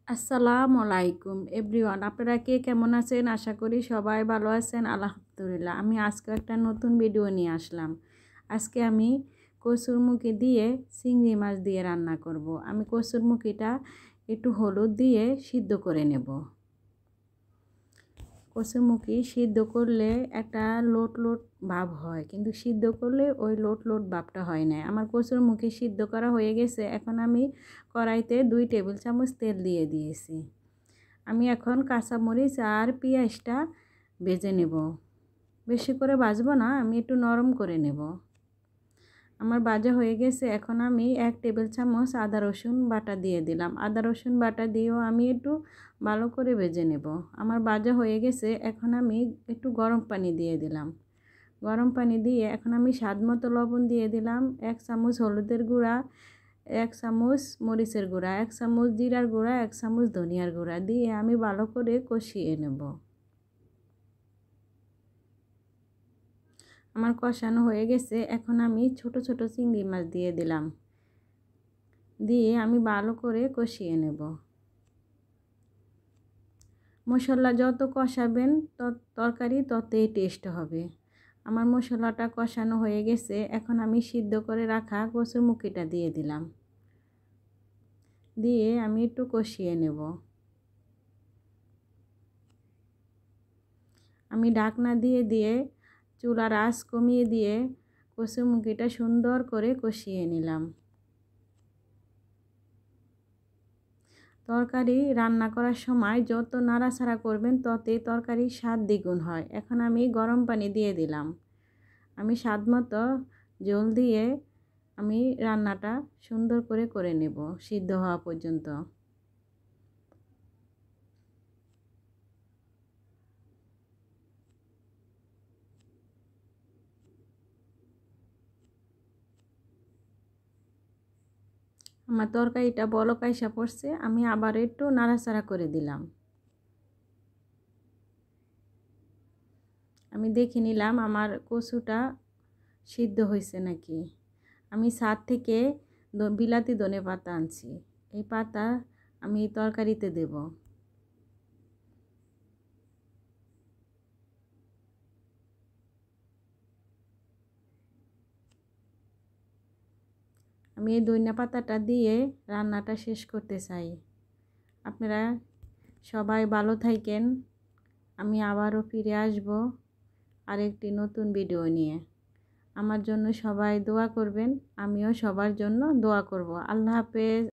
আসসালামু আলাইকুম এভরিওয়ান, আপনারা কে কেমন আছেন? আশা করি সবাই ভালো আছেন। আলহামদুলিল্লাহ, আমি আজকে একটা নতুন ভিডিও নিয়ে আসলাম। আজকে আমি কসুরমুখী দিয়ে চিংড়ি মাছ দিয়ে রান্না করব। আমি কসুরমুখীটা একটু হলুদ দিয়ে সিদ্ধ করে নেব। কসুরমুখী সিদ্ধ করলে একটা লোট লোট ভাব হয়, কিন্তু সিদ্ধ করলে ওই লোট লোট ভাবটা হয় না। আমার কসুরমুখী সিদ্ধ করা হয়ে গেছে। এখন আমি কড়াইতে 2 টেবিল চামচ তেল দিয়ে দিয়েছি। আমি এখন কাঁচামরিচ আর পেঁয়াজটা ভেজে নেব। বেশি করে ভাজবো না, আমি একটু নরম করে নেব। আমার ভাজা হয়ে গেছে। এখন আমি 1 টেবিল চামচ আদা রসুন বাটা দিয়ে দিলাম। আদা রসুন বাটা দিয়েও আমি একটু ভালো করে ভেজে নেব। আমার ভাজা হয়ে গেছে। এখন আমি একটু গরম পানি দিয়ে দিলাম। গরম পানি দিয়ে এখন আমি স্বাদ মতো লবণ দিয়ে দিলাম। 1 চামচ হলুদের গুঁড়া, 1 চামচ মরিচের গুঁড়া, 1 চামচ জিরার গুঁড়া, 1 চামচ ধনিয়ার গুঁড়া দিয়ে আমি ভালো করে কষিয়ে নেব। আমার কষানো হয়ে গেছে। এখন আমি ছোট ছোট চিংড়ি মাছ দিয়ে দিলাম। দিয়ে আমি ভালো করে কষিয়ে নেব। মশলা যত কষাবেন তরকারি ততই টেস্ট হবে। আমার মশলাটা কষানো হয়ে গেছে। এখন আমি সিদ্ধ করে রাখা কচুরমুখিটা দিয়ে দিলাম। দিয়ে আমি একটু কষিয়ে নেব। আমি ঢাকনা দিয়ে চুলার আঁচ কমিয়ে দিয়ে কচুরমুখিটা সুন্দর করে কষিয়ে নিলাম। তরকারি রান্না করার সময় যত নাড়াচাড়া করবেন ততই তরকারির স্বাদ দ্বিগুণ হয়। এখন আমি গরম পানি দিয়ে দিলাম। আমি স্বাদ মতো জল দিয়ে আমি রান্নাটা সুন্দর করে নেব সিদ্ধ হওয়া পর্যন্ত। আমার তরকারিটা বলক আইসা পড়ছে। আমি আবার একটু নাড়াচাড়া করে দিলাম। আমি দেখে নিলাম আমার কচুটা সিদ্ধ হয়েছে নাকি। আমি ছাদ থেকে বিলাতি ধনেপাতা আনছি। এই পাতা আমি তরকারিতে দেব। আমি এই ধনিয়া পাতাটা দিয়ে রান্নাটা শেষ করতে চাই। আপনারা সবাই ভালো থাকেন। আমি আবারও ফিরে আসব আরেকটি নতুন ভিডিও নিয়ে। আমার জন্য সবাই দোয়া করবেন, আমিও সবার জন্য দোয়া করব। আল্লাহ হাফেজ।